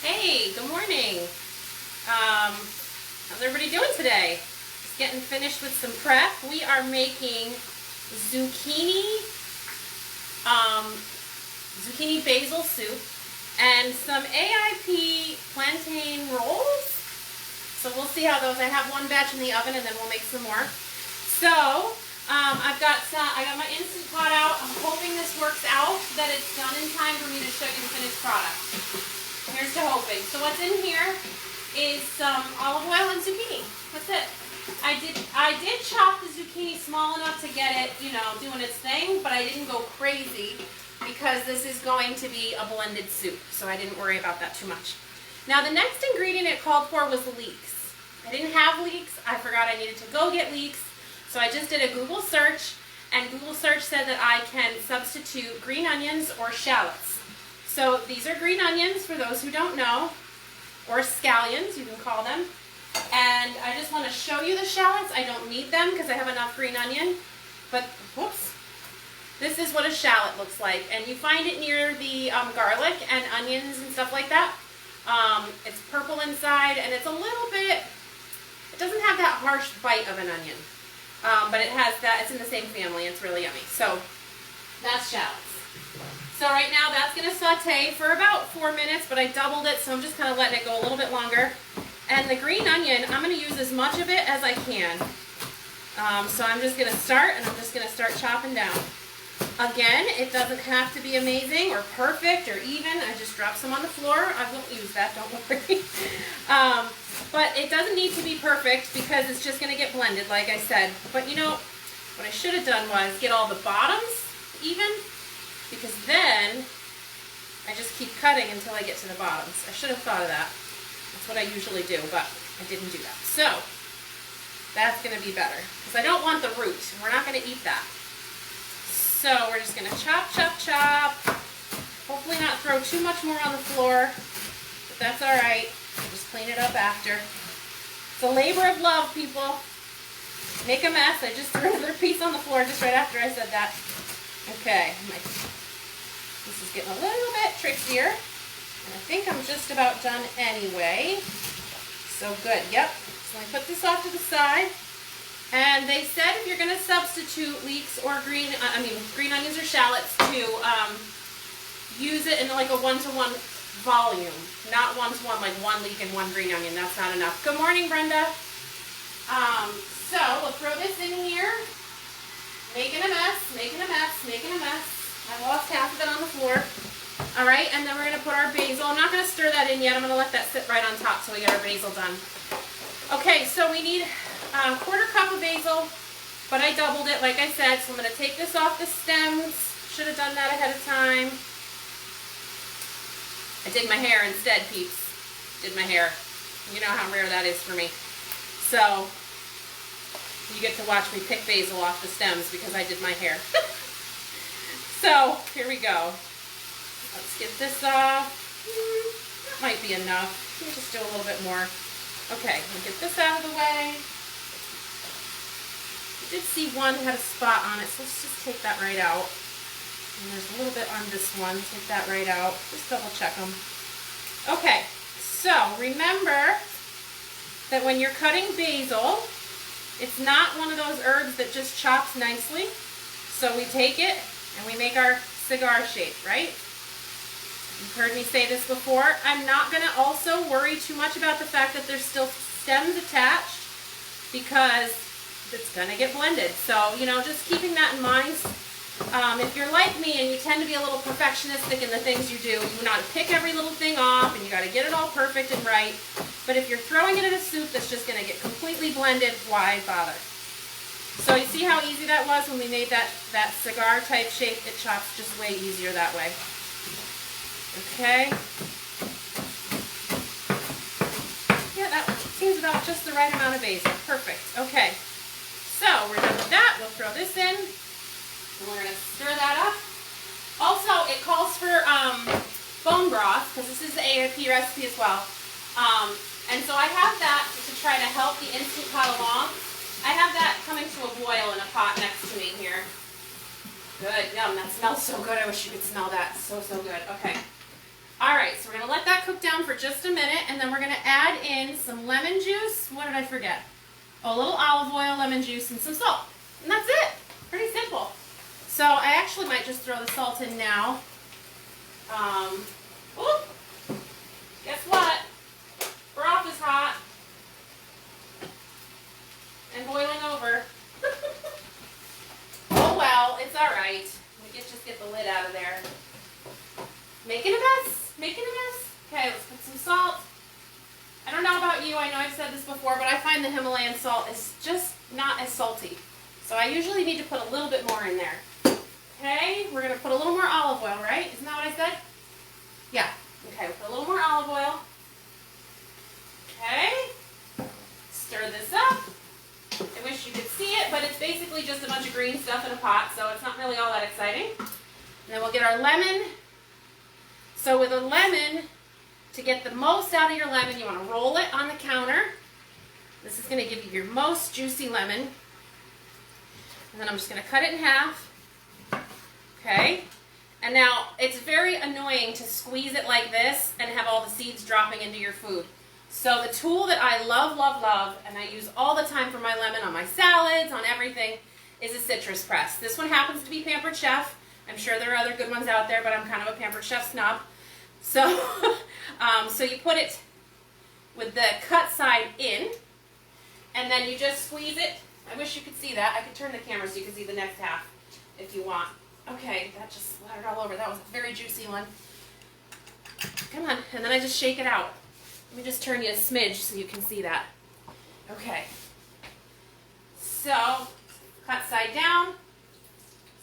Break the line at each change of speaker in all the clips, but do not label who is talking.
Hey, good morning. How's everybody doing today? Just getting finished with some prep. We are making zucchini basil soup and some AIP plantain rolls. So we'll see how those. I have one batch in the oven and then we'll make some more. So I got my Instant Pot out. I'm hoping this works out, that it's done in time for me to show you the finished product. Here's to hoping. So what's in here is some olive oil and zucchini. That's it. I did chop the zucchini small enough to get it, doing its thing, but I didn't go crazy because this is going to be a blended soup, so I didn't worry about that too much. Now the next ingredient it called for was leeks. I didn't have leeks. I forgot I needed to go get leeks, so I just did a Google search, and Google search said that I can substitute green onions or shallots. So these are green onions for those who don't know, or scallions, you can call them. And I just want to show you the shallots. I don't need them because I have enough green onion. But, whoops, this is what a shallot looks like. And you find it near the garlic and onions and stuff like that. It's purple inside, and it's a little bit, it doesn't have that harsh bite of an onion. But it has that, it's in the same family. It's really yummy. So that's shallots. So right now that's going to saute for about 4 minutes, but I doubled it, so I'm just kind of letting it go a little bit longer. And the green onion, I'm going to use as much of it as I can. So I'm just going to start, and I'm just going to start chopping down. Again, it doesn't have to be amazing or perfect or even. I just dropped some on the floor. I won't use that, don't worry. But it doesn't need to be perfect because it's just going to get blended, like I said. But what I should have done was get all the bottoms even, because then I just keep cutting until I get to the bottoms. I should have thought of that. That's what I usually do, but I didn't do that. So that's going to be better because I don't want the root. We're not going to eat that. So we're just going to chop, chop, chop. Hopefully not throw too much more on the floor, but that's all right. I'll just clean it up after. It's a labor of love, people. Make a mess. I just threw another piece on the floor just right after I said that. Okay, this is getting a little bit trickier, and I think I'm just about done anyway. So good, yep. So I put this off to the side, and they said if you're going to substitute leeks or green onions or shallots to use it in like a 1-to-1 volume, not 1-to-1 like 1 leek and 1 green onion. That's not enough. Good morning, Brenda. So we'll throw this in here. Making a mess, making a mess, making a mess. I lost half of it on the floor. All right, and then we're going to put our basil. I'm not going to stir that in yet. I'm going to let that sit right on top so we get our basil done. Okay, so we need a 1/4 cup of basil, but I doubled it, like I said. So I'm going to take this off the stems. Should have done that ahead of time. I did my hair instead, peeps. Did my hair. You know how rare that is for me. So you get to watch me pick basil off the stems because I did my hair. So, here we go. Let's get this off. That might be enough. Let me just do a little bit more. Okay, we'll get this out of the way. I did see one had a spot on it, so let's just take that right out. And there's a little bit on this one. Take that right out. Just double check them. Okay, so remember that when you're cutting basil, it's not one of those herbs that just chops nicely. So we take it and we make our cigar shape, right? You've heard me say this before. I'm not going to also worry too much about the fact that there's still stems attached because it's going to get blended. So, just keeping that in mind. If you're like me and you tend to be a little perfectionistic in the things you do, you want to pick every little thing off and you got to get it all perfect and right. But if you're throwing it in a soup that's just going to get completely blended, why bother? So you see how easy that was when we made that cigar type shape? It chops just way easier that way. Okay. Yeah, that seems about just the right amount of basil. Perfect. Okay. So we're done with that. We'll throw this in. And we're going to stir that up. Also, it calls for bone broth, because this is the AIP recipe as well. And so I have that to try to help the Instant Pot along. I have that coming to a boil in a pot next to me here. Good, yum, that smells so good. I wish you could smell that. So, so good. Okay. All right, so we're going to let that cook down down for just a minute, and then we're going to add in some lemon juice. What did I forget? Oh, a little olive oil, lemon juice, and some salt. And that's it. Pretty simple. So I actually might just throw the salt in now. Guess what? Broth is hot and boiling over. Oh well, it's all right. We can just get the lid out of there. Making a mess. Making a mess. Okay, let's put some salt. I don't know about you. I know I've said this before, but I find the Himalayan salt is just not as salty. So I usually need to put a little bit more in there. Okay, we're going to put a little more olive oil, right? Isn't that what I said? Yeah. Okay, we'll put a little more olive oil. Okay. Stir this up. I wish you could see it, but it's basically just a bunch of green stuff in a pot, so it's not really all that exciting. And then we'll get our lemon. So with a lemon, to get the most out of your lemon, you want to roll it on the counter. This is going to give you your most juicy lemon. And then I'm just going to cut it in half. Okay. And now, it's very annoying to squeeze it like this and have all the seeds dropping into your food. So the tool that I love, love, love, and I use all the time for my lemon on my salads, on everything, is a citrus press. This one happens to be Pampered Chef. I'm sure there are other good ones out there, but I'm kind of a Pampered Chef snob. So, so you put it with the cut side in, and then you just squeeze it. I wish you could see that. I could turn the camera so you could see the next half if you want. Okay, that just splattered all over. That was a very juicy one. Come on, and then I just shake it out. Let me just turn you a smidge so you can see that. Okay. So, cut side down.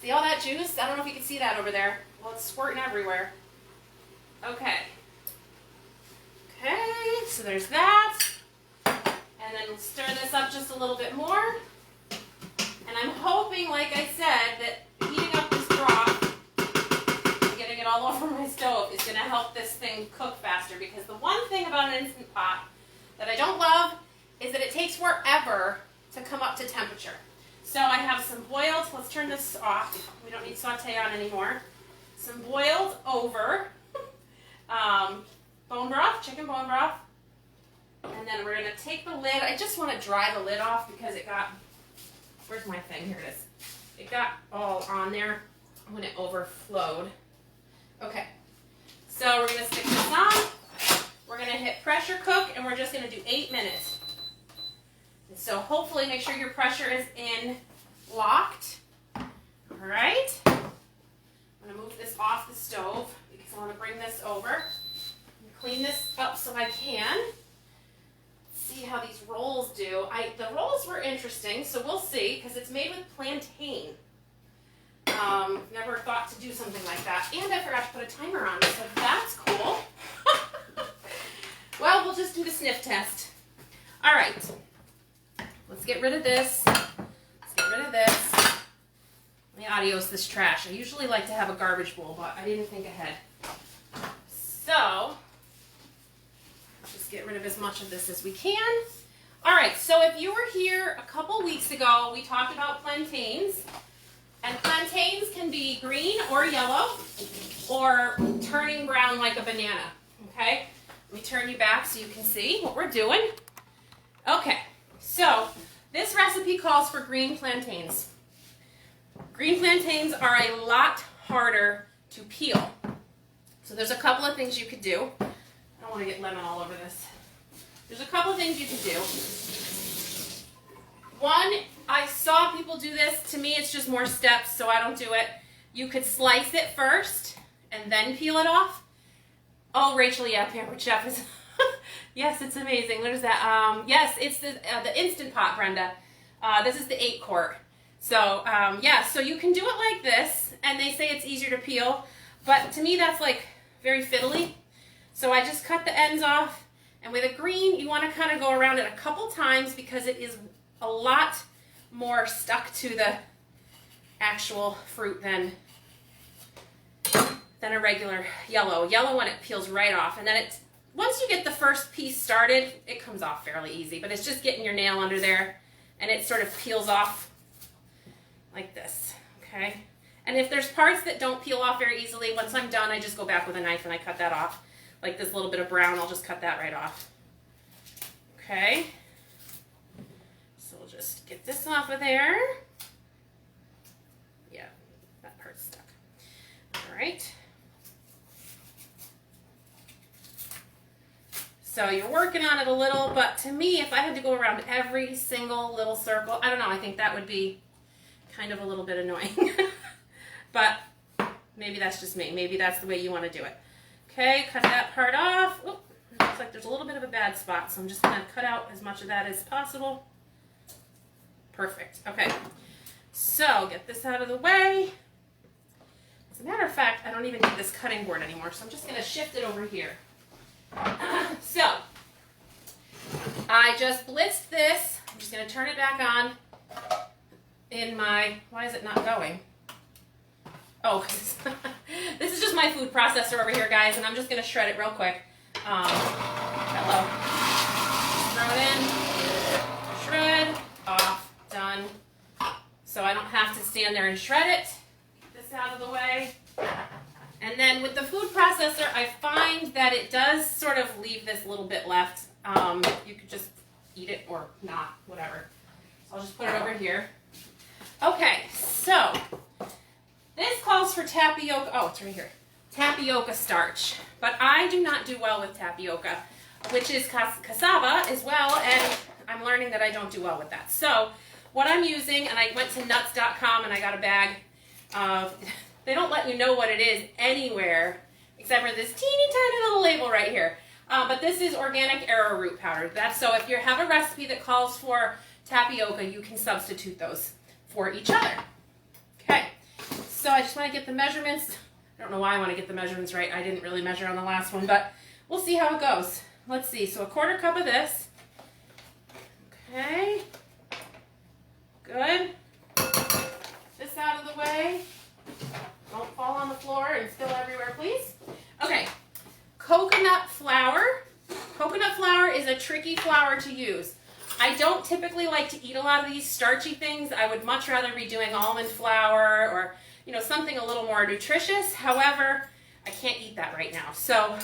See all that juice? I don't know if you can see that over there. Well, it's squirting everywhere. Okay. Okay, so there's that. And then we'll stir this up just a little bit more. And I'm hoping, like I said, that heating up this broth and getting it all over my stove is going to help this thing cook faster, because the one thing about an Instant Pot that I don't love is that it takes forever to come up to temperature. So I have some boiled, let's turn this off, we don't need saute on anymore, some boiled over bone broth, chicken bone broth, and then we're going to take the lid. I just want to dry the lid off because it got, where's my thing? Here it is. It got all on there when it overflowed. Okay, so we're going to stick this on. We're going to hit pressure cook, and we're just going to do 8 minutes. And so hopefully make sure your pressure is in locked. All right. I'm going to move this off the stove because I want to bring this over and clean this up so I can. See how these rolls do. The rolls were interesting, so we'll see, because it's made with plantain. Never thought to do something like that. And I forgot to put a timer on it, so that's cool. Well, we'll just do the sniff test. All right. Let's get rid of this. Let's get rid of this. My audio's this trash. I usually like to have a garbage bowl, but I didn't think ahead. So, just get rid of as much of this as we can. All right, so if you were here a couple weeks ago, we talked about plantains. And plantains can be green or yellow or turning brown like a banana, okay? Let me turn you back so you can see what we're doing. Okay, so this recipe calls for green plantains. Green plantains are a lot harder to peel. So there's a couple of things you could do. I don't want to get lemon all over this. There's a couple of things you could do. One, I saw people do this. To me, it's just more steps, so I don't do it. You could slice it first and then peel it off. Oh, Rachel, yeah, Pampered Chef is... Yes, it's amazing. What is that? Yes, it's the Instant Pot, Brenda. This is the 8-quart. So, yeah, so you can do it like this, and they say it's easier to peel, but to me that's like very fiddly. So I just cut the ends off, and with a green, you want to kind of go around it a couple times because it is a lot more stuck to the actual fruit than a regular yellow. Yellow one, it peels right off, and then once you get the first piece started, it comes off fairly easy, but it's just getting your nail under there, and it sort of peels off like this, okay? And if there's parts that don't peel off very easily, once I'm done, I just go back with a knife and I cut that off. like this little bit of brown, I'll just cut that right off. Okay. So we'll just get this off of there. Yeah, that part's stuck. All right. So you're working on it a little, but to me, if I had to go around every single little circle, I don't know, I think that would be kind of a little bit annoying. But maybe that's just me. Maybe that's the way you want to do it. Okay, cut that part off. Oop, looks like there's a little bit of a bad spot, so I'm just going to cut out as much of that as possible. Perfect. Okay, so get this out of the way. As a matter of fact, I don't even need this cutting board anymore, so I'm just going to shift it over here. So, I just blitzed this. I'm just going to turn it back on in my, why is it not going? Oh, this is just my food processor over here, guys, and I'm just going to shred it real quick. Hello. Throw it in, shred, off, done. So I don't have to stand there and shred it. Get this out of the way. And then with the food processor, I find that it does sort of leave this little bit left. You could just eat it or not, whatever. So I'll just put it over here. Okay, so this calls for tapioca. Oh, it's right here. Tapioca starch. But I do not do well with tapioca, which is cassava as well, and I'm learning that I don't do well with that. So what I'm using, and I went to nuts.com and I got a bag of... They don't let you know what it is anywhere except for this teeny tiny little label right here. But this is organic arrowroot powder. That's so if you have a recipe that calls for tapioca, you can substitute those for each other. Okay, so I just want to get the measurements. I don't know why I want to get the measurements right. I didn't really measure on the last one, but we'll see how it goes. Let's see. So a 1/4 cup of this. Okay, good. This out of the way. Don't fall on the floor and spill everywhere, please. Okay, coconut flour. Coconut flour is a tricky flour to use. I don't typically like to eat a lot of these starchy things. I would much rather be doing almond flour or, you know, something a little more nutritious. However, I can't eat that right now. So,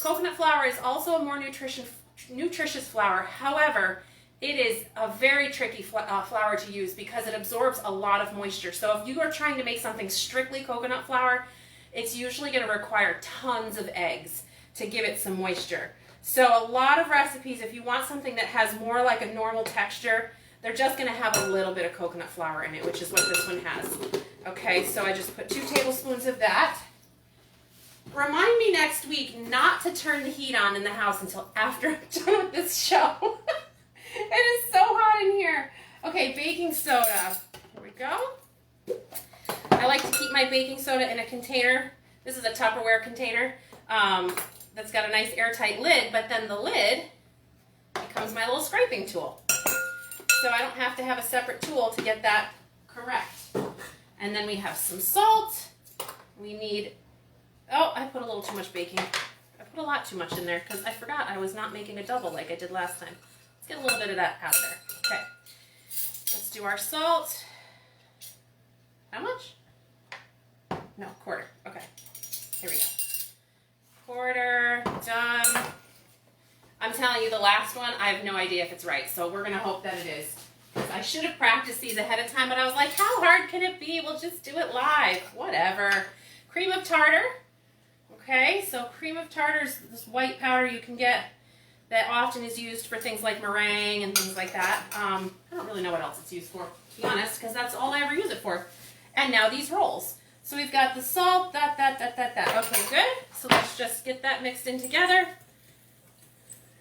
coconut flour is also a more nutritious flour. However, it is a very tricky flour to use because it absorbs a lot of moisture. So if you are trying to make something strictly coconut flour, it's usually going to require tons of eggs to give it some moisture. So a lot of recipes, if you want something that has more like a normal texture, they're just going to have a little bit of coconut flour in it, which is what this one has. Okay, so I just put 2 tablespoons of that. Remind me next week not to turn the heat on in the house until after I'm done with this show. It is so hot in here. Okay, baking soda. Here we go. I like to keep my baking soda in a container. This is a Tupperware container that's got a nice airtight lid, but then the lid becomes my little scraping tool. So I don't have to have a separate tool to get that correct. And then we have some salt. We need, oh, I put a little too much baking. I put a lot too much in there because I forgot I was not making a double like I did last time. Let's get a little bit of that out of there. Okay, let's do our salt. How much? No, 1/4. Okay, here we go. 1/4, done. I'm telling you, the last one, I have no idea if it's right, so we're going to hope that it is. I should have practiced these ahead of time, but I was like, how hard can it be? We'll just do it live. Whatever. Cream of tartar. Okay, so cream of tartar is this white powder you can get that often is used for things like meringue and things like that. I don't really know what else it's used for, to be honest, because that's all I ever use it for. And now these rolls. So we've got the salt, that. Okay, good. So let's just get that mixed in together.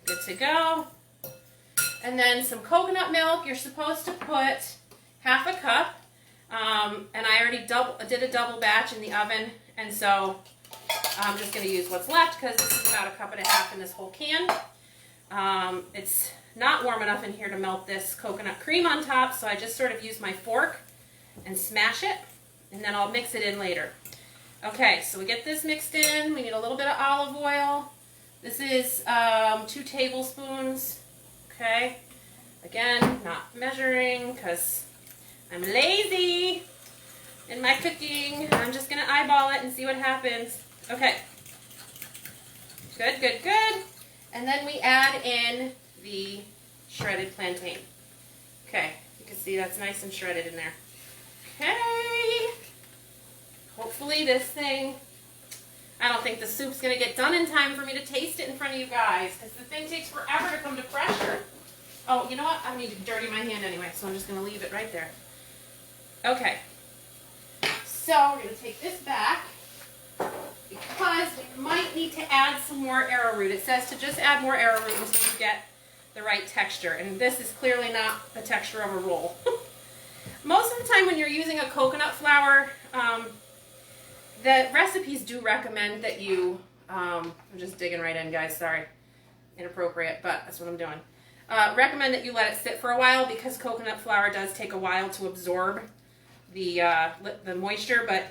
Good to go. And then some coconut milk. You're supposed to put 1/2 cup. And I already did a double batch in the oven, and so I'm just going to use what's left because this is about 1.5 cups in this whole can. It's not warm enough in here to melt this coconut cream on top, so I just sort of use my fork and smash it, and then I'll mix it in later. Okay, so we get this mixed in. We need a little bit of olive oil. This is 2 tablespoons. Okay, again, not measuring because I'm lazy in my cooking. I'm just going to eyeball it and see what happens. Okay, Good, good, good. And then we add in the shredded plantain. Okay, you can see that's nice and shredded in there. Okay. Hopefully this thing, I don't think the soup's going to get done in time for me to taste it in front of you guys, because the thing takes forever to come to pressure. Oh, you know what? I need to dirty my hand anyway, so I'm just going to leave it right there. Okay. So we're going to take this back, because we might need to add some more arrowroot. It says to just add more arrowroot until you get the right texture, and this is clearly not the texture of a roll. Most of the time when you're using a coconut flour, the recipes do recommend that you, I'm just digging right in, guys, sorry, inappropriate, but that's what I'm doing. Recommend that you let it sit for a while, because coconut flour does take a while to absorb the moisture, but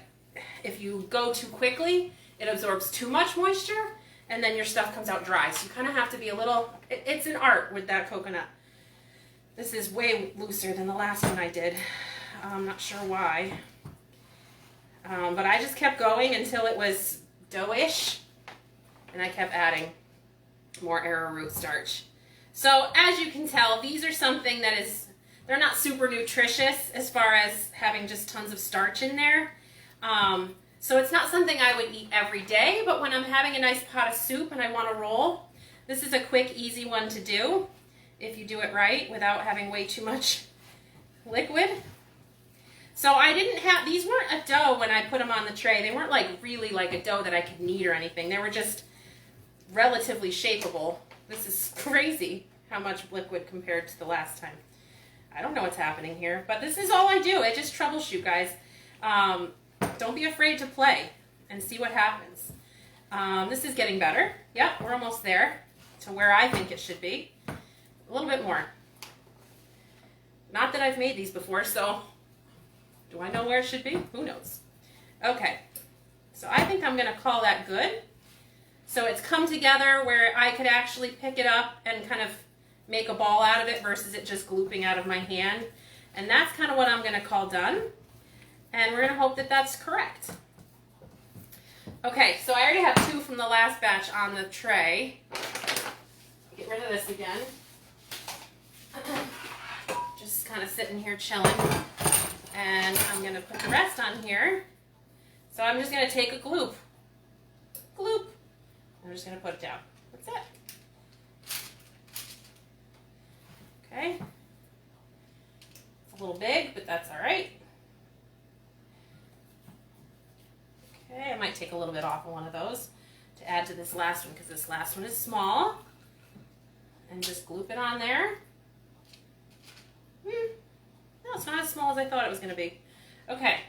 if you go too quickly, it absorbs too much moisture, and then your stuff comes out dry. So you kind of have to be a little, it's an art with that coconut. This is way looser than the last one I did. I'm not sure why. But I just kept going until it was dough-ish, and I kept adding more arrowroot starch. So as you can tell, these are something that is, they're not super nutritious as far as having just tons of starch in there. So it's not something I would eat every day, but when I'm having a nice pot of soup and I want to roll, this is a quick, easy one to do if you do it right without having way too much liquid. So I didn't have, these weren't a dough when I put them on the tray. They weren't like really like a dough that I could knead or anything. They were just relatively shapeable. This is crazy how much liquid compared to the last time. I don't know what's happening here, but this is all I do. I just troubleshoot, guys. Don't be afraid to play and see what happens. This is getting better. Yep, we're almost there to where I think it should be. A little bit more. Not that I've made these before, so do I know where it should be? Who knows? Okay, so I think I'm going to call that good. So it's come together where I could actually pick it up and kind of make a ball out of it versus it just glooping out of my hand. And that's kind of what I'm going to call done. And we're going to hope that that's correct. Okay, so I already have 2 from the last batch on the tray. Get rid of this again. Just kind of sitting here chilling. And I'm going to put the rest on here. So I'm just going to take a gloop. Gloop. I'm just going to put it down. That's it. Okay. It's a little big, but that's all right. Okay, I might take a little bit off of one of those to add to this last one because this last one is small. And just gloop it on there. No, it's not as small as I thought it was going to be. Okay.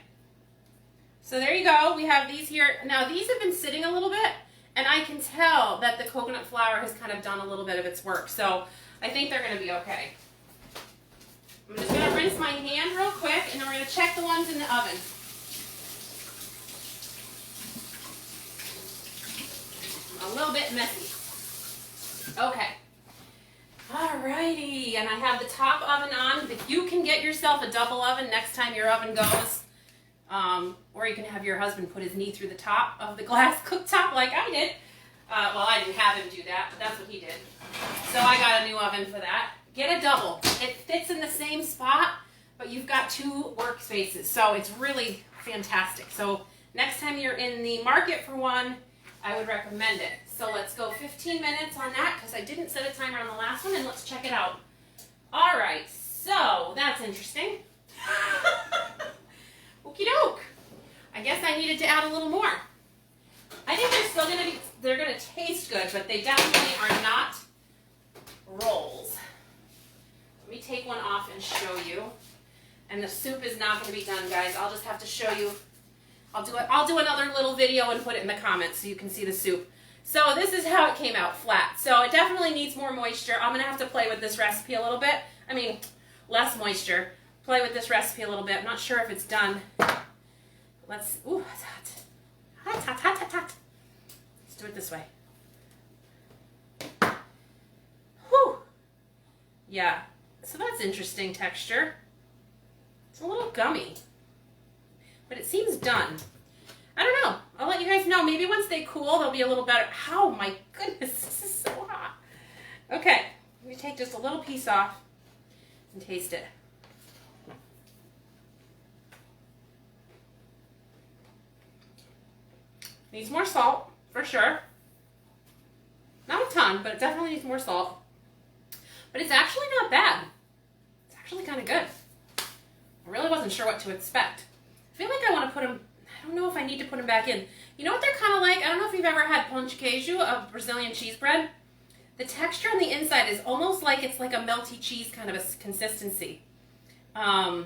So there you go. We have these here. Now these have been sitting a little bit, and I can tell that the coconut flour has kind of done a little bit of its work. So I think they're going to be okay. I'm just going to rinse my hand real quick, and then we're going to check the ones in the oven. A little bit messy. Okay. Alrighty, and I have the top oven on. If you can get yourself a double oven next time your oven goes, or you can have your husband put his knee through the top of the glass cooktop like I did. Well, I didn't have him do that, but that's what he did. So I got a new oven for that. Get a double. It fits in the same spot, but you've got 2 workspaces, so it's really fantastic. So next time you're in the market for one, I would recommend it. So let's go 15 minutes on that because I didn't set a timer on the last one, and let's check it out. All right, so that's interesting. Okie doke. I guess I needed to add a little more. I think they're still gonna be, they're gonna taste good, but they definitely are not rolls. Let me take one off and show you. And the soup is not gonna be done, guys. I'll just have to show you. I'll do another little video and put it in the comments so you can see the soup. So this is how it came out, flat. So it definitely needs more moisture. I'm gonna have to play with this recipe a little bit. I mean, less moisture. Play with this recipe a little bit. I'm not sure if it's done. Let's, ooh, it's hot. Hot, hot, hot, hot, hot. Let's do it this way. Whew. Yeah, so that's interesting texture. It's a little gummy, but it seems done. I don't know. I'll let you guys know. Maybe once they cool, they'll be a little better. Oh my goodness, this is so hot. Okay, let me take just a little piece off and taste it. Needs more salt, for sure. Not a ton, but it definitely needs more salt. But it's actually not bad. It's actually kind of good. I really wasn't sure what to expect. I feel like I want to put them, I don't know if I need to put them back in. You know what they're kind of like? I don't know if you've ever had pão de queijo, a Brazilian cheese bread. The texture on the inside is almost like it's like a melty cheese kind of a consistency. I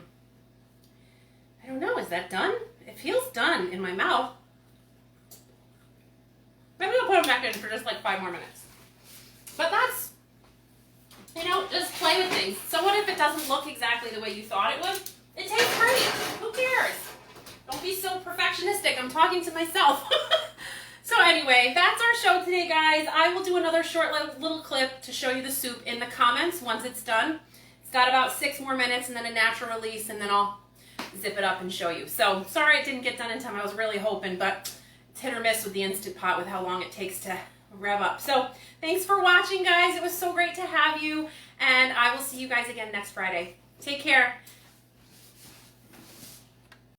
don't know, is that done? It feels done in my mouth. Maybe I'll put them back in for just like 5 more minutes. But that's, you know, just play with things. So what if it doesn't look exactly the way you thought it would? It tastes great. Who cares? Don't be so perfectionistic. I'm talking to myself. So anyway, that's our show today, guys. I will do another short little clip to show you the soup in the comments once it's done. It's got about 6 more minutes and then a natural release, and then I'll zip it up and show you. So sorry it didn't get done in time. I was really hoping, but it's hit or miss with the Instant Pot with how long it takes to rev up. So thanks for watching, guys. It was so great to have you, and I will see you guys again next Friday. Take care.